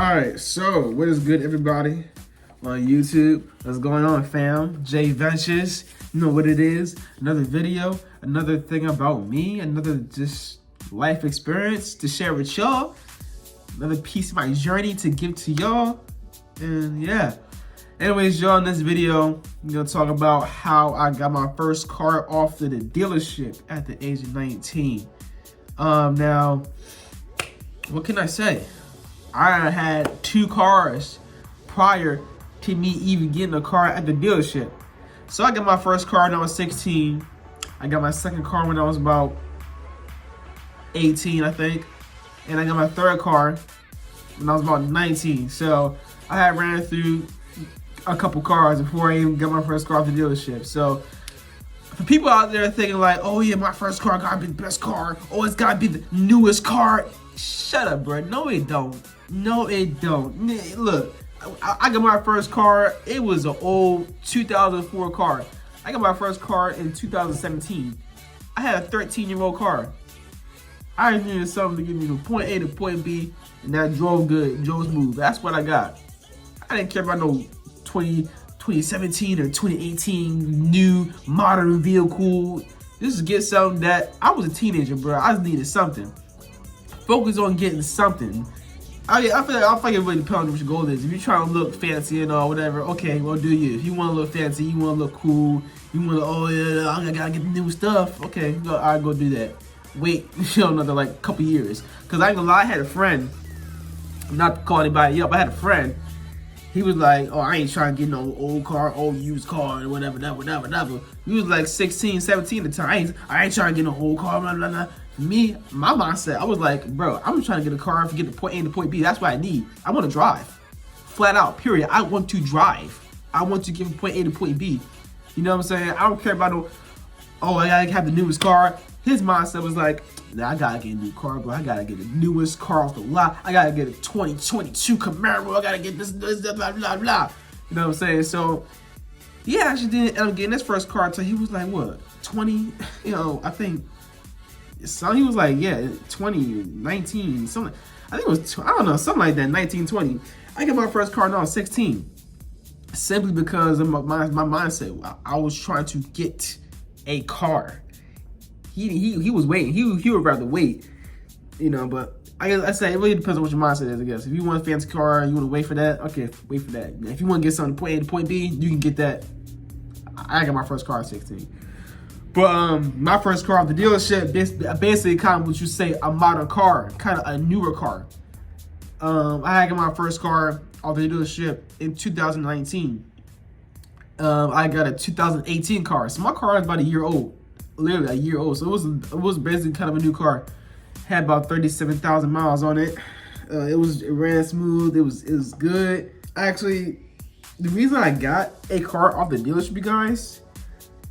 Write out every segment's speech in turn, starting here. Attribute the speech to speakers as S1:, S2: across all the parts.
S1: Alright, so what is good, everybody on YouTube? What's going on, fam? Jay Ventures, you know what it is. Another video, another thing about me, another just life experience to share with y'all. Another piece of my journey to give to y'all. And yeah. Anyways, y'all, in this video, I'm gonna talk about how I got my first car off to the dealership at the age of 19. Now, what can I say? I had 2 cars prior to me even getting a car at the dealership. So I got my first car when I was 16. I got my second car when I was about 18, I think. And I got my third car when I was about 19. So I had ran through a couple cars before I even got my first car at the dealership. So for people out there thinking like, oh yeah, my first car gotta be the best car. Oh, it's gotta be the newest car. Shut up, bro. No, it don't. No, it don't. Look, I got my first car. It was an old 2004 car. I got my first car in 2017. I had a 13-year-old car. I just needed something to get me from point A to point B, and that drove good, drove smooth. That's what I got. I didn't care about no 2017 or 2018 new modern vehicle. Just get something that, I was a teenager, bro. I just needed something. Focus on getting something. I feel like it really depends on what your goal is. If you're trying to look fancy and all whatever, okay, well do you. If you want to look fancy, you want to look cool, you want to, oh yeah, I gotta get the new stuff. Okay, I'll go do that. Wait, another like couple years. Cause I ain't gonna lie, I had a friend. Not to call anybody up, I had a friend. He was like, oh, I ain't trying to get no old car, old used car, or whatever. He was like 16, 17 at the time. I ain't trying to get no old car, blah, blah, blah. Me, my mindset, I was like, bro, I'm trying to get a car to get to point A to point B. That's what I need. I want to drive. Flat out, period. I want to drive. I want to get from point A to point B. You know what I'm saying? I don't care about no, oh, I gotta have the newest car. His mindset was like, nah, I gotta get a new car, bro. I gotta get the newest car off the lot. I gotta get a 2022 Camaro. I gotta get this, blah, blah, blah. You know what I'm saying? So, yeah, I actually didn't end up getting his first car until he was like, what, 20? You know, I think. So he was like, yeah, 20, 19, something. I think it was, I don't know, something like that, 19, 20. I got my first car when I was 16. Simply because of my mindset. I was trying to get a car. He was waiting. He would rather wait, you know, but I say it really depends on what your mindset is, I guess. If you want a fancy car and you want to wait for that, okay, wait for that. If you want to get something to point A to point B, you can get that. I got my first car at 16. But my first car at the dealership, basically kind of what you say, a modern car, kind of a newer car. I got my first car off the dealership in 2019. I got a 2018 car. So my car is about a year old, literally a year old. So it was basically kind of a new car. Had about 37,000 miles on it. It ran smooth. It was good. Actually, the reason I got a car off the dealership, you guys,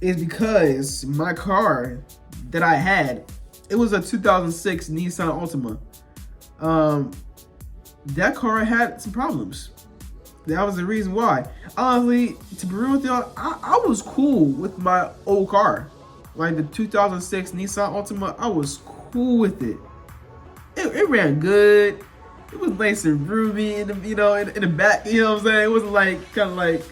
S1: is because my car that I had, it was a 2006 Nissan Altima. That car had some problems. That was the reason why. Honestly, to be real with y'all, I was cool with my old car. Like the 2006 Nissan Altima, I was cool with it. It ran good. It was nice and roomy in the, in the back, you know what I'm saying? It wasn't like, kind of like,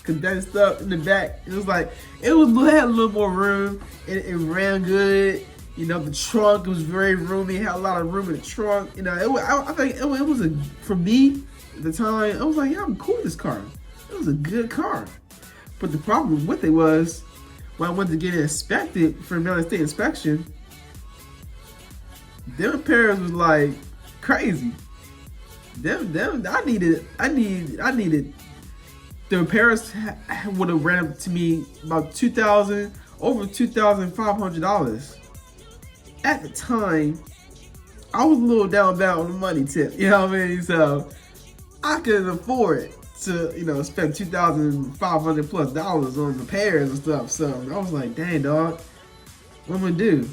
S1: condensed up in the back. It was like, it had a little more room. It ran good. You know, the trunk was very roomy. It had a lot of room in the trunk. You know, I think it was for me at the time, I was like, yeah, I'm cool with this car. It was a good car. But the problem with it was, when I went to get it inspected for Maryland State inspection, them repairs was like crazy. I needed. The repairs would have ran up to me about over $2,500. At the time, I was a little down bad on the money tip, you know what I mean? So I couldn't afford to, spend $2,500 plus on repairs and stuff. So I was like, dang, dog, what am I gonna do?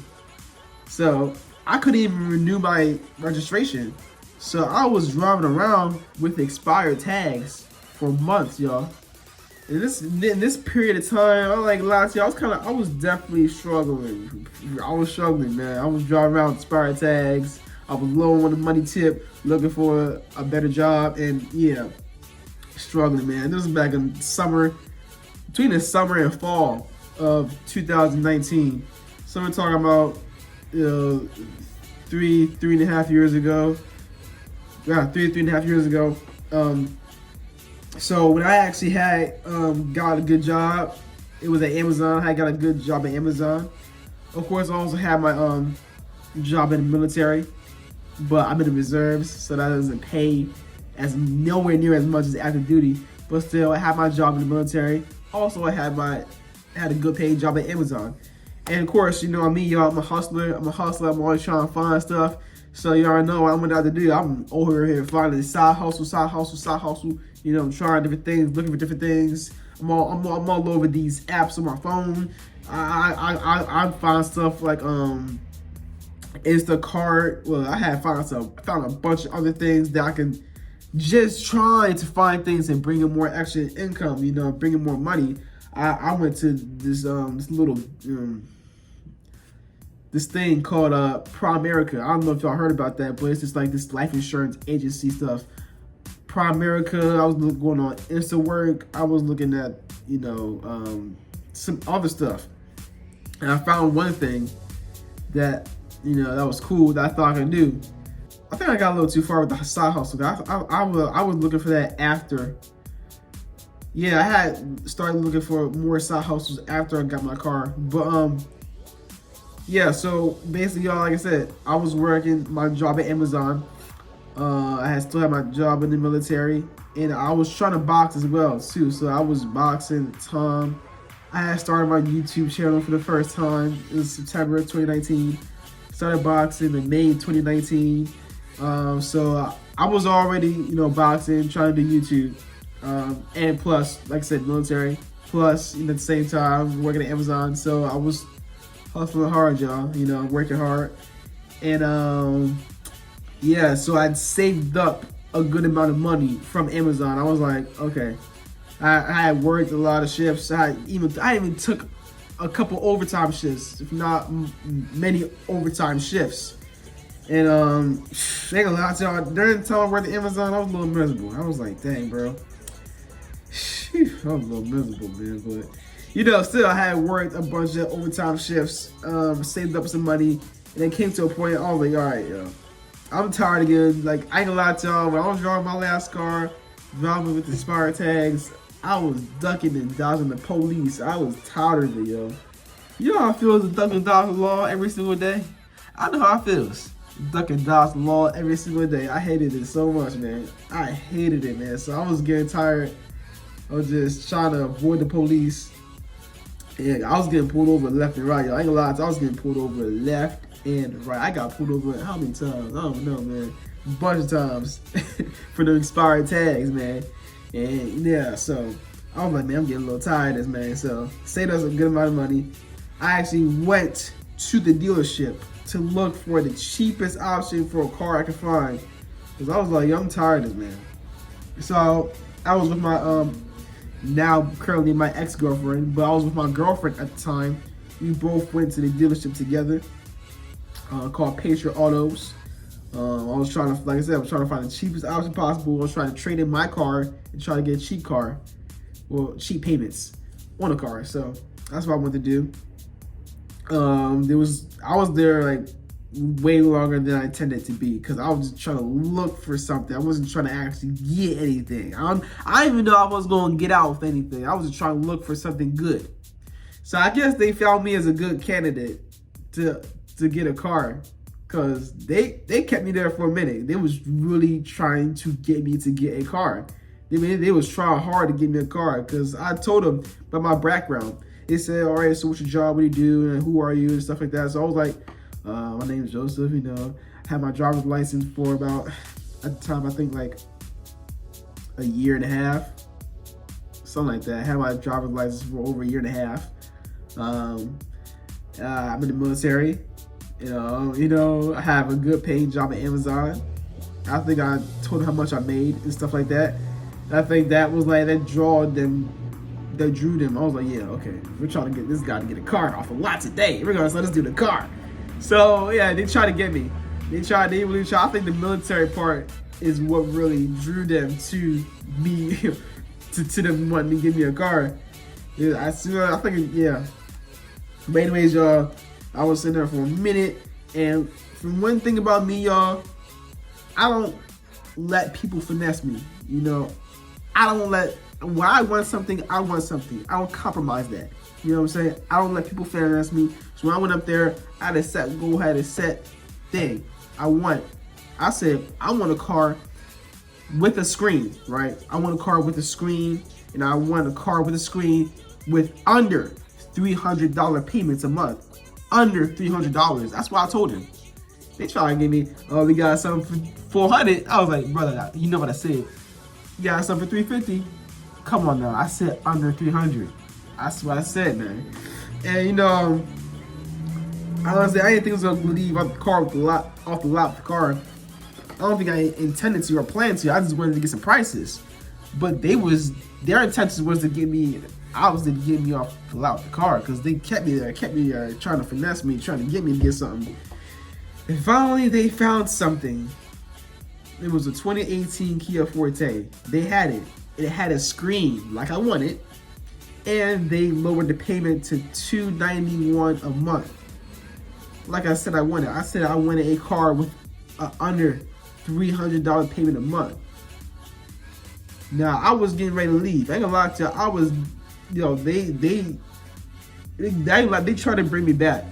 S1: So I couldn't even renew my registration. So I was driving around with expired tags for months, y'all. In this period of time, I like last year, I was definitely struggling. I was struggling, man. I was driving around with expired tags. I was low on the money tip, looking for a better job, and yeah, struggling, man. This was back in summer, between the summer and fall of 2019. So we're talking about, three and a half years ago. Yeah, three and a half years ago. So when I actually had got a good job, it was at Amazon. I got a good job at Amazon. Of course, I also had my job in the military, but I'm in the reserves, so that doesn't pay as nowhere near as much as active duty. But still, I had my job in the military. Also, I had a good paid job at Amazon. And of course, you know me, y'all. I'm a hustler. I'm always trying to find stuff. So y'all know what I'm gonna have to do. I'm over here finding side hustle. You know, I'm trying different things, looking for different things. I'm all over these apps on my phone. I find stuff like Instacart. Well, I found a bunch of other things that I can just try to find things and bring in more extra income. You know, bring in more money. I went to this little this thing called Primerica. I don't know if y'all heard about that, but it's just like this life insurance agency stuff. Primerica. I was going on InstaWork. I was looking at, you know, some other stuff, and I found one thing that, you know, that was cool that I thought I could do. I think I got a little too far with the side hustle. I was looking for that after. Yeah, I had started looking for more side hustles after I got my car. But yeah, so basically, y'all, like I said, I was working my job at Amazon. I still had my job in the military, and I was trying to box as well too. So I was boxing at the time. I had started my YouTube channel for the first time in September 2019. Started boxing in May 2019. So I was already, you know, boxing, trying to do YouTube. And plus, like I said, military. Plus, you know, at the same time, working at Amazon. So I was hustling hard, y'all. You know, working hard. And yeah, so I'd saved up a good amount of money from Amazon. I was like, okay. I had worked a lot of shifts. I even took a couple overtime shifts, if not many overtime shifts. And they ain't gonna lie to y'all, during the time I worked at Amazon, I was a little miserable. I was like, dang, bro. I was a little miserable, man. But, you know, still, I had worked a bunch of overtime shifts, saved up some money, and it came to a point, I was like, all right, yo, I'm tired again. Like, I ain't gonna lie to y'all, when I was driving my last car, driving with the expired tags, I was ducking and dodging the police. I was tired of it, yo. You know how it feels to duck and dodge the law every single day? I know how it feels. Duck and dodge the law every single day. I hated it so much, man. I hated it, man. So I was getting tired of just trying to avoid the police. And I was getting pulled over left and right, yo. I ain't gonna lie, I was getting pulled over left and right. I got pulled over how many times? I don't know, man. A bunch of times for the expired tags, man. And yeah, so I was like, man, I'm getting a little tired of this, man. So saved us a good amount of money. I actually went to the dealership to look for the cheapest option for a car I could find. Because I was like, yo, I'm tired of this, man. So I was with my, now currently my ex-girlfriend, but I was with my girlfriend at the time. We both went to the dealership together, called Patriot Autos. I was trying to, like I said, I was trying to find the cheapest option possible. I was trying to trade in my car and try to get a cheap car, well, cheap payments on a car. So that's what I wanted to do. I was there like way longer than I intended to be because I was just trying to look for something. I wasn't trying to actually get anything. I didn't even know I was going to get out with anything. I was just trying to look for something good. So I guess they found me as a good candidate to get a car. Because they kept me there for a minute. They was really trying to get me to get a car. They was trying hard to get me a car because I told them about my background. They said, all right, so what's your job? What do you do? And who are you? And stuff like that. So I was like, my name is Joseph. You know, I had my driver's license for about, at the time, I think like a year and a half. Something like that. I had my driver's license for over a year and a half. I'm in the military. You know, I have a good paying job at Amazon. I think I told them how much I made and stuff like that. And I think that was like, that drew them. I was like, yeah, okay, we're trying to get this guy to get a car off of lots a day. We're gonna let us do the car. So yeah, they tried to get me. They really try. I think the military part is what really drew them to me, to them wanting to give me a car. Yeah, I think, yeah. But anyways, y'all, I was sitting there for a minute, and from one thing about me, y'all, I don't let people finesse me. You know, I don't let, when I want something, I want something. I don't compromise that. You know what I'm saying? I don't let people finesse me. So when I went up there, I had a set goal, had a set thing. I said, I want a car with a screen, right? I want a car with a screen, and I want a car with a screen with under $300 payments a month. Under $300. That's what I told him. They try to give me, oh, we got something for $400. I was like, brother, you know what I said. You got something for $350. Come on now. I said under $300. That's what I said, man. And you know, honestly, I didn't think I was gonna leave off the car with off the lot of the car. I don't think I intended to or planned to. I just wanted to get some prices. But their intention was to get me, obviously, to get me off the lot of the car, because they kept me there, trying to finesse me, trying to get me to get something. And finally, they found something. It was a 2018 Kia Forte. They had it. It had a screen like I wanted, and they lowered the payment to $291 a month. Like I said, I wanted a car with under $300 payment a month. Now I was getting ready to leave. I ain't gonna lie to you. I was, you know, they tried to bring me back.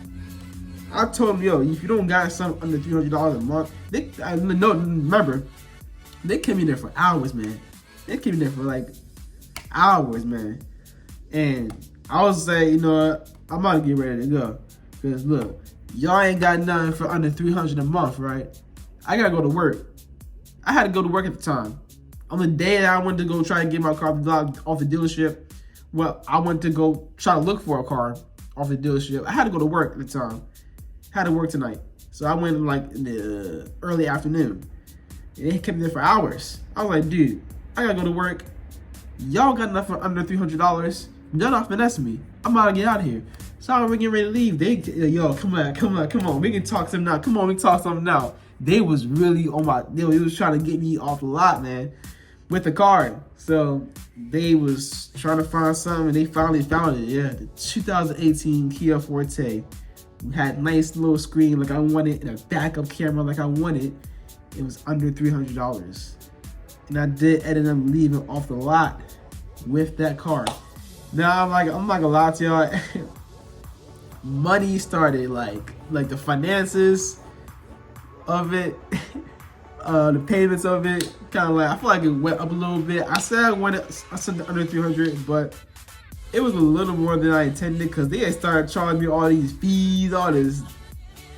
S1: I told them, yo, if you don't got something under $300 a month, remember, they kept me there for hours, man. They kept me there for like hours, man. And I was saying, you know what, I'm about to get ready to go. Because look, y'all ain't got nothing for under $300 a month, right? I gotta go to work. I had to go to work at the time. On the day that I went to go try to get my car off the dealership, well, I went to go try to look for a car off the dealership. I had to go to work at the time. Had to work tonight. So I went like in the early afternoon. And they kept me there for hours. I was like, dude, I gotta go to work. Y'all got enough for under $300. Y'all not finessing me. I'm about to get out of here. So we're getting ready to leave. Yo, come on. We can talk something now. Come on, we can talk something now. They was really on my, they was trying to get me off the lot, man, with the car. So they was trying to find something, and they finally found it. Yeah, the 2018 Kia Forte. Had nice little screen like I wanted, and a backup camera like I wanted. It was under $300, and I did end up leaving off the lot with that car. Now I'm not gonna lie to y'all. Money started like the finances of it, the payments of it, kind of like, I feel like it went up a little bit. I said under 300, but it was a little more than I intended, because they had started charging me all these fees, all this,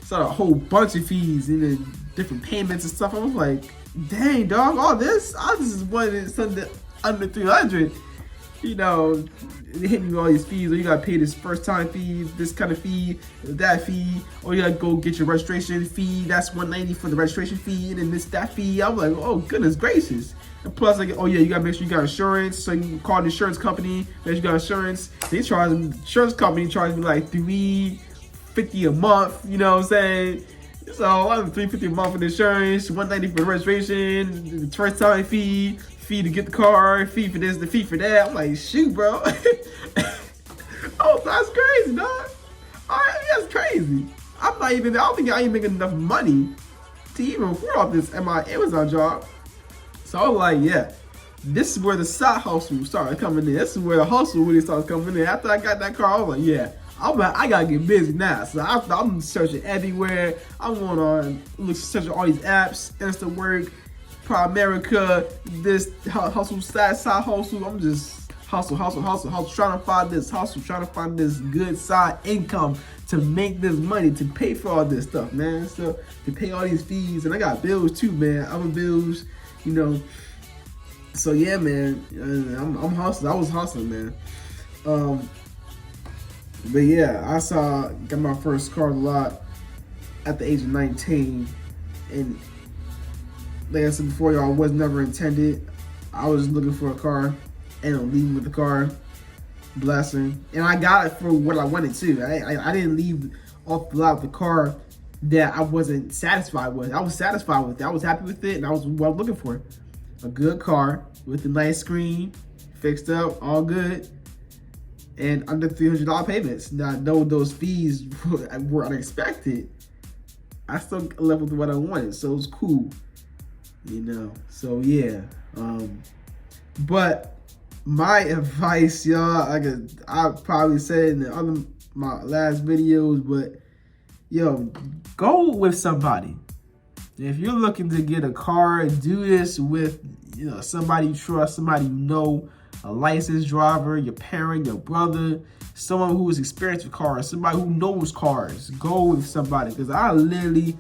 S1: started a whole bunch of fees and then different payments and stuff. I was like, dang, dog, all this? I just wanted something under 300. You know, they hit me with all these fees. Or you gotta pay this first time fee, this kind of fee, that fee, or you gotta go get your registration fee. That's $190 for the registration fee, and then that fee. I was like, oh goodness gracious. And plus, like, oh yeah, you gotta make sure you got insurance. So you can call the insurance company, make sure you got insurance. Insurance company charged me like $350 a month. You know what I'm saying? So I was $350 a month for the insurance, $190 for the registration, the first time fee to get the car, fee for this, the fee for that. I'm like, shoot, bro. Oh, that's crazy, dog. All right, that's crazy. I don't think I ain't making enough money to even afford all this at my Amazon job. So I was like, yeah, this is where the side hustle started coming in. This is where the hustle really started coming in. After I got that car, I was like, yeah, I gotta get busy now. So I'm searching everywhere. I'm going on, searching all these apps, Instawork, Primerica, this hustle, side hustle. I'm just hustle, trying to find this hustle, trying to find this good side income to make this money, to pay for all this stuff, man. So to pay all these fees, and I got bills too, man. Other bills, you know. So yeah, man, I'm hustling. I was hustling, man. But yeah, got my first car a lot at the age of 19, and like I said before, y'all, was never intended. I was looking for a car, and I'm leaving with the car. Blessing. And I got it for what I wanted too. I didn't leave off the lot with the car that I wasn't satisfied with. I was satisfied with it. I was happy with it, and I was what I'm looking for. A good car with a nice screen, fixed up, all good, and under $300 payments. Now, I know those fees were unexpected. I still left with what I wanted, so it was cool, you know. So yeah, but my advice, y'all, I probably said in the other my last videos, but yo, go with somebody. If you're looking to get a car, do this with somebody you trust, somebody you know, a licensed driver, your parent, your brother, someone who is experienced with cars, somebody who knows cars. Go with somebody, because I literally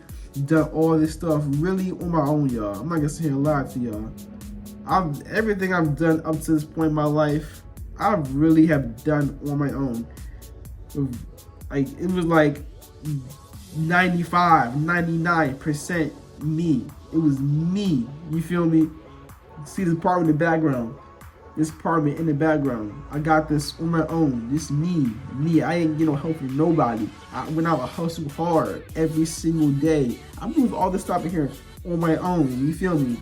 S1: done all this stuff really on my own, y'all. I'm not gonna sit here and lie to y'all. Everything I've done up to this point in my life, I really have done on my own. Like, it was like 95, 99% me. It was me. You feel me? See this apartment in the background. This apartment in the background. I got this on my own. This me. I ain't get no help from nobody. I went out and hustled hard every single day. I moved all this stuff in here on my own. You feel me?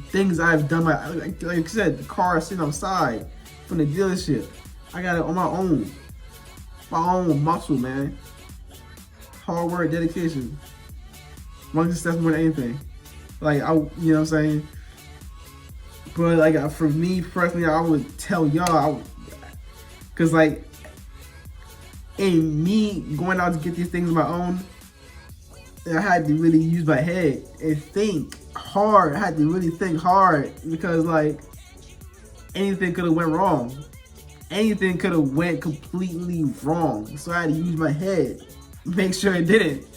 S1: Things I've done, like I said, the car sitting outside from the dealership. I got it on my own. My own muscle, man. Hard work, dedication. One success more than anything. Like, you know what I'm saying? But like, for me personally, I would tell y'all, cause like, in me going out to get these things on my own, I had to really use my head and think hard. I had to really think hard, because like, anything could have went wrong. Anything could have went completely wrong. So I had to use my head, make sure it didn't.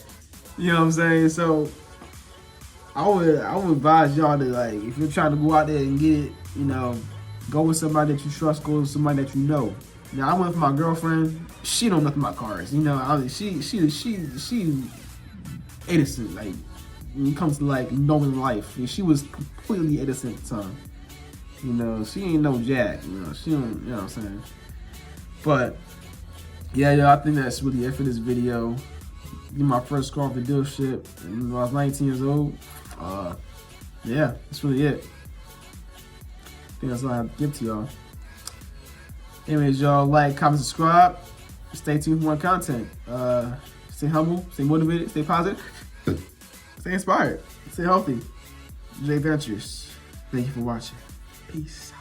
S1: You know what I'm saying? So I would advise y'all to, like, if you're trying to go out there and get it, go with somebody that you trust, go with somebody that you know. Now, I went with my girlfriend. She don't know nothing about cars. She innocent, like, when it comes to like knowing life. She was completely innocent at the time. She ain't no jack. She don't. You know what I'm saying? But yeah, I think that's really it for this video. My first car off the dealership when I was 19 years old. Yeah, that's really it. I think that's all I have to give to y'all. Anyways, y'all, like, comment, subscribe. Stay tuned for more content. Stay humble, stay motivated, stay positive, stay inspired, stay healthy. Jay Ventures. Thank you for watching. Peace.